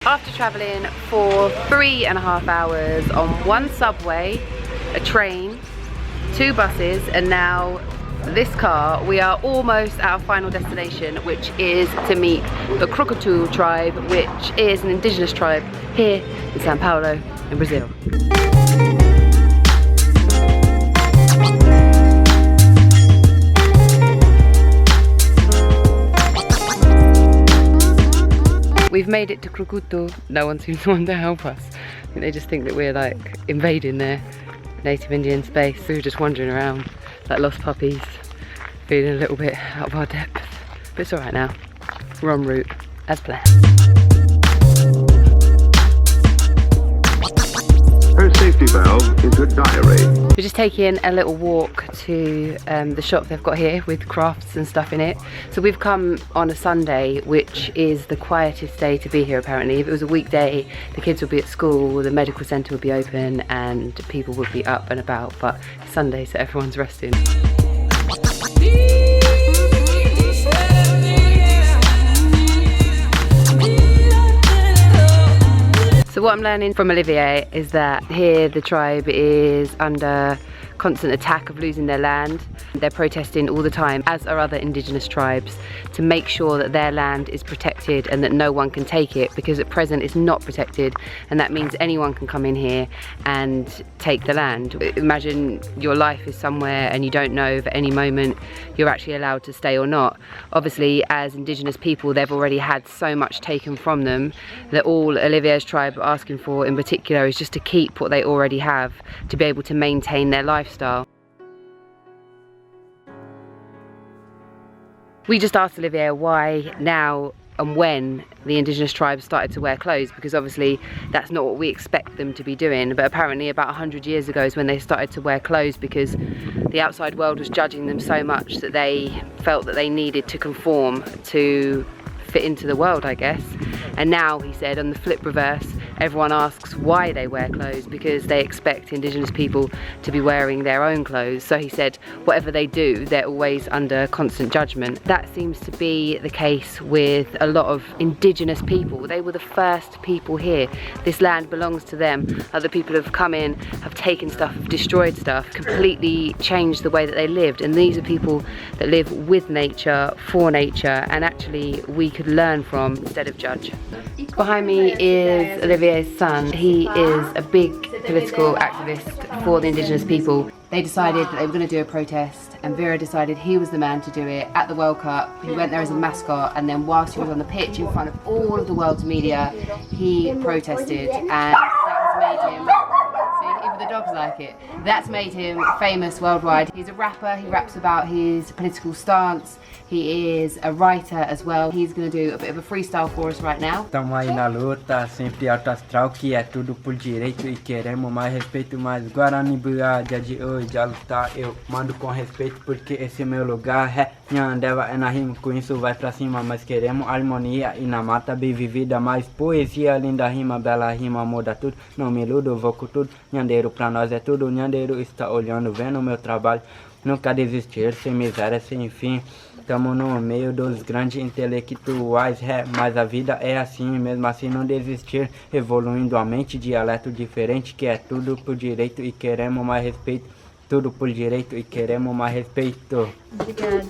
After travelling for 3.5 hours on one subway, a train, 2 buses, and now this car, we are almost at our final destination, which is to meet the Kolkata tribe, which is an indigenous tribe here in Sao Paulo in Brazil. We've made it to Kolkata. No one seems to want to help us. I think they just think that we're like invading their native Indian space. We were just wandering around like lost puppies, feeling a little bit out of our depth. But it's alright now. We're en route as planned. Her safety valve is her diary. We're just taking a little walk to the shop they've got here with crafts and stuff in it. So we've come on a Sunday, which is the quietest day to be here apparently. If it was a weekday, the kids would be at school, the medical centre would be open and people would be up and about, but it's Sunday so everyone's resting. So what I'm learning from Olivier is that here the tribe is under constant attack of losing their land. They're protesting all the time, as are other indigenous tribes, to make sure that their land is protected and that no one can take it, because at present it's not protected, and that means anyone can come in here and take the land. Imagine your life is somewhere and you don't know if at any moment you're actually allowed to stay or not. Obviously, as indigenous people, they've already had so much taken from them that all Olivier's tribe are asking for in particular is just to keep what they already have, to be able to maintain their lifestyle. We just asked Olivier why now and when the indigenous tribes started to wear clothes, because obviously that's not what we expect them to be doing, but apparently about 100 years ago is when they started to wear clothes because the outside world was judging them so much that they felt that they needed to conform to fit into the world, I guess. And now, he said, on the flip reverse, everyone asks why they wear clothes, because they expect indigenous people to be wearing their own clothes. So he said whatever they do, they're always under constant judgment. That seems to be the case with a lot of indigenous people. They were the first people here. This land belongs to them. Other people have come in, have taken stuff, have destroyed stuff, completely changed the way that they lived. And these are people that live with nature, for nature, and actually we could learn from instead of judge. Behind me is Olivier's son. He is a big political activist for the indigenous people. They decided that they were going to do a protest, and Vera decided he was the man to do it at the World Cup. He went there as a mascot, and then whilst he was on the pitch in front of all of the world's media, he protested, and that has made him, see, even the dogs like it, that's made him famous worldwide. He's a rapper, he raps about his political stance. He is a writer as well. He's going to do a bit of a freestyle for us right now. Estamos aí na luta, sempre alto astral, que é tudo por direito e queremos mais respeito, mais Guarani Buá, dia de hoje a lutar, eu mando com respeito porque esse é meu lugar, é minha andeva é na rima, com isso vai pra cima, mas queremos harmonia e na mata bem vivida, mais poesia, linda rima, bela rima, muda tudo, não me iludo, vou com tudo, nhandeiro pra nós é tudo, nhandeiro está olhando, vendo o meu trabalho, nunca desistir, sem miséria, sem fim. Estamos no meio dos grandes intelectuais, mas a vida é assim, mesmo assim não desistir, evoluindo a mente, dialeto diferente, que é tudo por direito e queremos mais respeito, tudo por direito e queremos mais respeito. Obrigada.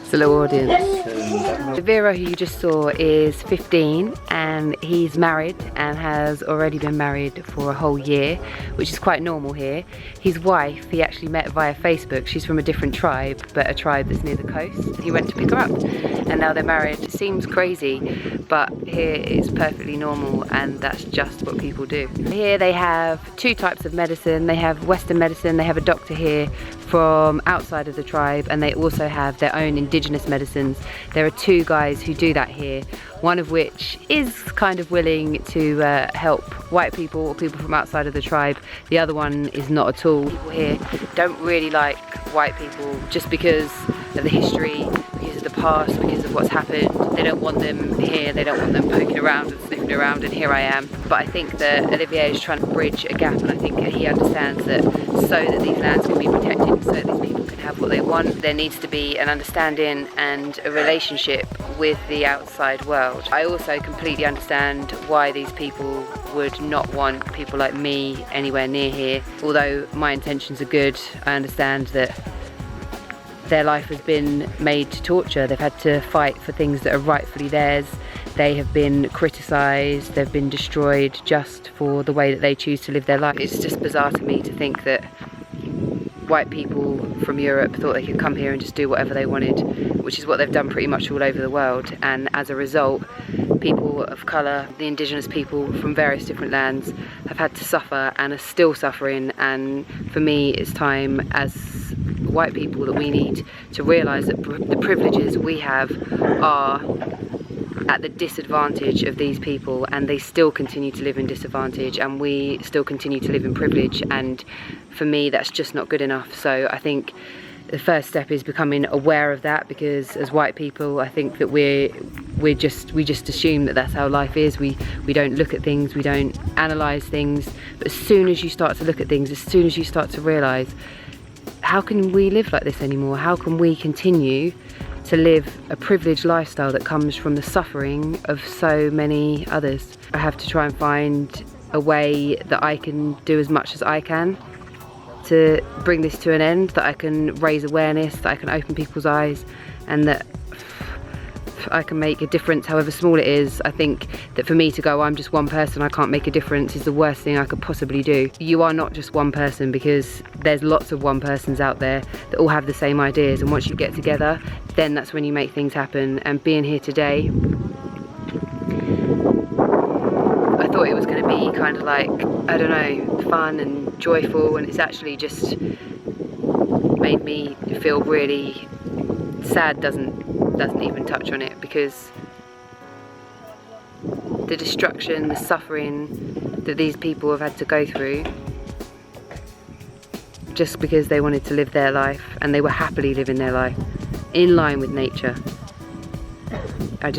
It's a little audience. Vera, who you just saw, is 15 and he's married and has already been married for a whole year, which is quite normal here. His wife, he actually met via Facebook. She's from a different tribe, but a tribe that's near the coast. He went to pick her up and now they're married. It seems crazy, but here it's perfectly normal and that's just what people do. Here they have 2 types of medicine. They have Western medicine, they have a doctor here from outside of the tribe, and they also have their own indigenous medicines. There are 2 guys who do that here, one of which is kind of willing to help white people or people from outside of the tribe. The other one is not at all. People here don't really like white people just because of the history, because of the past, because of what's happened. They don't want them here, they don't want them poking around and sniffing around, and here I am. But I think that Olivier is trying to bridge a gap, and I think he understands that so that these lands can be protected, so that these people can have what they want, there needs to be an understanding and a relationship with the outside world. I also completely understand why these people would not want people like me anywhere near here. Although my intentions are good, I understand that their life has been made to torture. They've had to fight for things that are rightfully theirs. They have been criticised, they've been destroyed just for the way that they choose to live their life. It's just bizarre to me to think that white people from Europe thought they could come here and just do whatever they wanted, which is what they've done pretty much all over the world. And as a result, people of colour, the indigenous people from various different lands, have had to suffer and are still suffering. And for me, it's time as white people that we need to realise that the privileges we have are at the disadvantage of these people, and they still continue to live in disadvantage, and we still continue to live in privilege. And for me, that's just not good enough. So I think the first step is becoming aware of that, because as white people, I think that we just assume that that's how life is. We don't look at things, we don't analyse things. But as soon as you start to look at things, as soon as you start to realise, how can we live like this anymore? How can we continue to live a privileged lifestyle that comes from the suffering of so many others? I have to try and find a way that I can do as much as I can to bring this to an end, that I can raise awareness, that I can open people's eyes, and that I can make a difference, however small it is. I think that for me to go, I'm just one person, I can't make a difference, is the worst thing I could possibly do. You are not just one person, because there's lots of one persons out there that all have the same ideas, and once you get together, then that's when you make things happen. And being here today, I thought it was going to be kind of like, I don't know, fun and joyful, and it's actually just made me feel really sad. Doesn't even touch on it, because the destruction, the suffering that these people have had to go through just because they wanted to live their life, and they were happily living their life in line with nature. I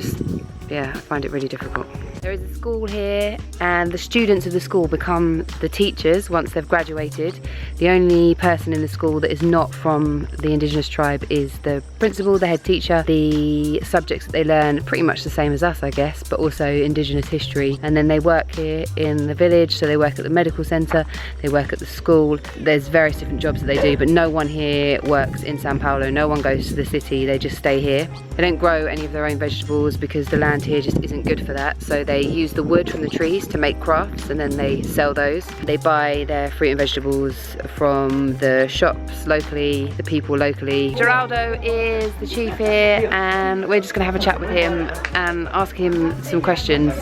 find it really difficult. There is a school here, and the students of the school become the teachers once they've graduated. The only person in the school that is not from the indigenous tribe is the principal, the head teacher. The subjects that they learn are pretty much the same as us, I guess, but also indigenous history. And then they work here in the village, so they work at the medical centre, they work at the school. There's various different jobs that they do, but no one here works in Sao Paulo. No one goes to the city, they just stay here. They don't grow any of their own vegetables because the land here just isn't good for that. So they use the wood from the trees to make crafts, and then they sell those. They buy their fruit and vegetables from the shops locally, the people locally. Dorado is the chief here, and we're just going to have a chat with him and ask him some questions.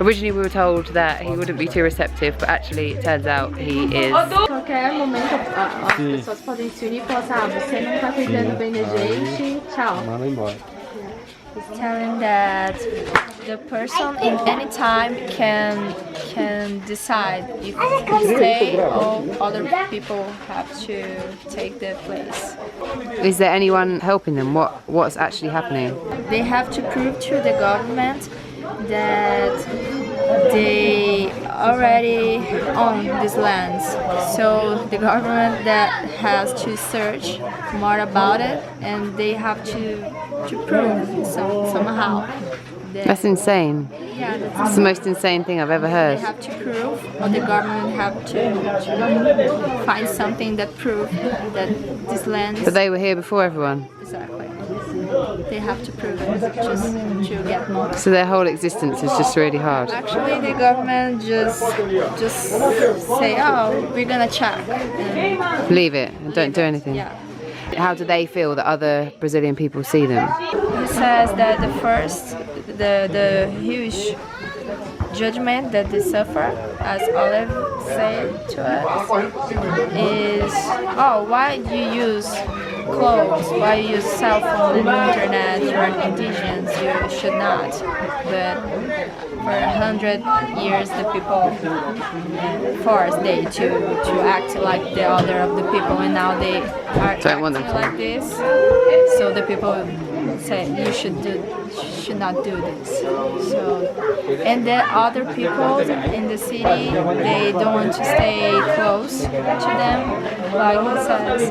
Originally we were told that he wouldn't be too receptive, but actually it turns out he is. Qualquer momento as pessoas podem se unir e falar assim, você não tá cuidando bem da gente, tchau. Manda embora. He's telling that the person in any time can decide if to stay or other people have to take their place. Is there anyone helping them? What's actually happening? They have to prove to the government that they already own these lands. So the government that has to search more about it, and they have to prove somehow. That's insane. Yeah, It's the most insane thing I've ever heard. they have to prove, or the government have to find something that proves that this land. But they were here before everyone. Exactly. They have to prove it just to get more. So their whole existence is just really hard. Actually, the government just say, oh, we're gonna check. And Leave it and don't do anything. yeah. How do they feel that other Brazilian people see them? He says that the huge judgment that they suffer, as Olive said to us, is, oh, why you use clothes, why you use cell phone and internet, you are indigenous, you should not. But for 100 years the people forced they to act like the other of the people, and now they are acting like this. So the people say you should not do this. So, and the other people in the city, they don't want to stay close to them. Like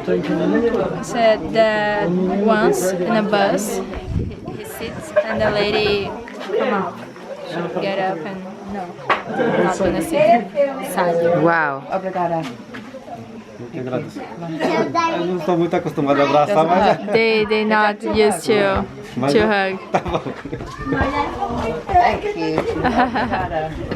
he said that once in a bus, he sits and And the lady, come on, get up and no, I'm not gonna sit beside you. Wow. Obrigada. Eu não estou muito acostumado a abraçar, mas They not used to hug. tá bom. Thank you.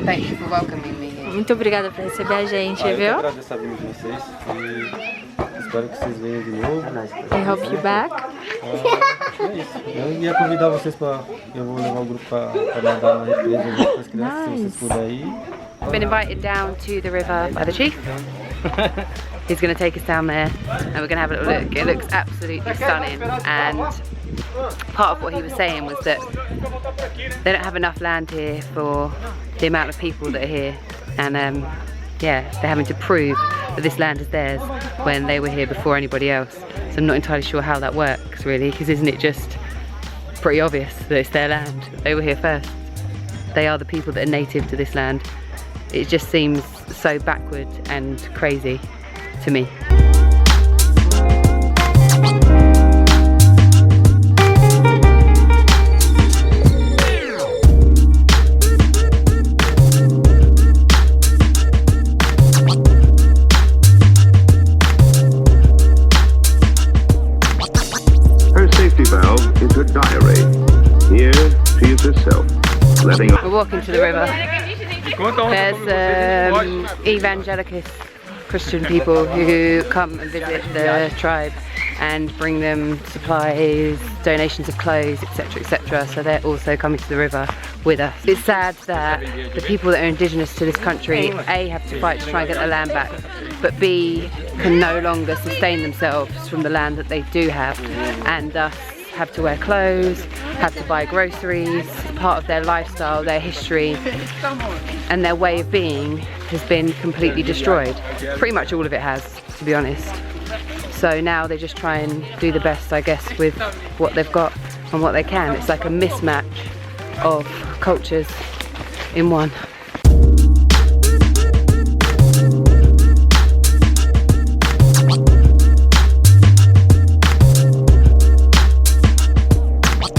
Thank you for welcoming me here. Muito obrigada por receber a gente, Eu que viu? agradeço a vinda de vocês e espero que vocês venham de novo. I hope you back. É isso. Eu ia convidar vocês para. Eu vou levar o grupo para nadar na represa junto com as crianças, se vocês puderem ir. I've been invited down to the river by the chief. He's going to take us down there and we're going to have a little look. It looks absolutely stunning, and part of what he was saying was that they don't have enough land here for the amount of people that are here, and yeah, they're having to prove that this land is theirs when they were here before anybody else. So I'm not entirely sure how that works really, because isn't it just pretty obvious that it's their land? They were here first. They are the people that are native to this land. It just seems so backward and crazy to me. Her safety valve is her diary. Here, she is herself, letting We're walking to the river. There's evangelical Christian people who come and visit the tribe and bring them supplies, donations of clothes, etc, etc. So they're also coming to the river with us. It's sad that the people that are indigenous to this country, A, have to fight to try and get their land back, but B, can no longer sustain themselves from the land that they do have, and thus have to wear clothes, have to buy groceries. Part of their lifestyle, their history and their way of being has been completely destroyed. Pretty much all of it has, to be honest. So now they just try and do the best, I guess, with what they've got and what they can. It's like a mismatch of cultures in one.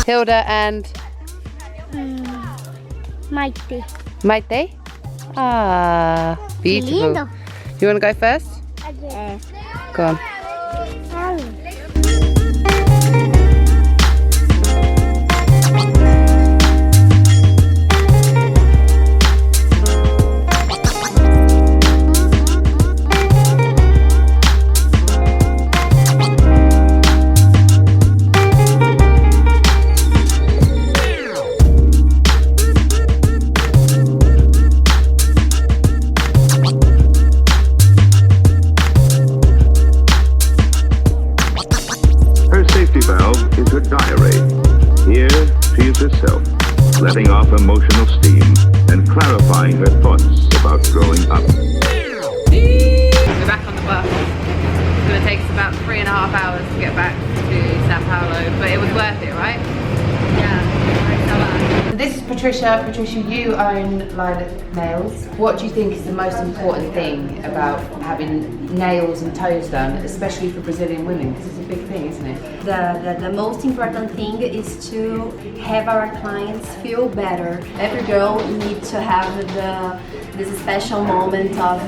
Hilda and Maite. Maite? Ah, beautiful. Lindo. You want to go first? Yes. Go on. herself, letting off emotional steam and clarifying her thoughts about growing up. We're back on the bus. It's going to take us about 3.5 hours to get back to Sao Paulo, but it was worth it, right? Yeah. This is Patricia. Patricia, you own Lilac Nails. What do you think is the most important thing about having nails and toes done, especially for Brazilian women? Because it's a big thing, isn't it? The most important thing is to have our clients feel better. Every girl needs to have this special moment of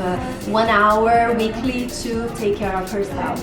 1 hour weekly to take care of herself.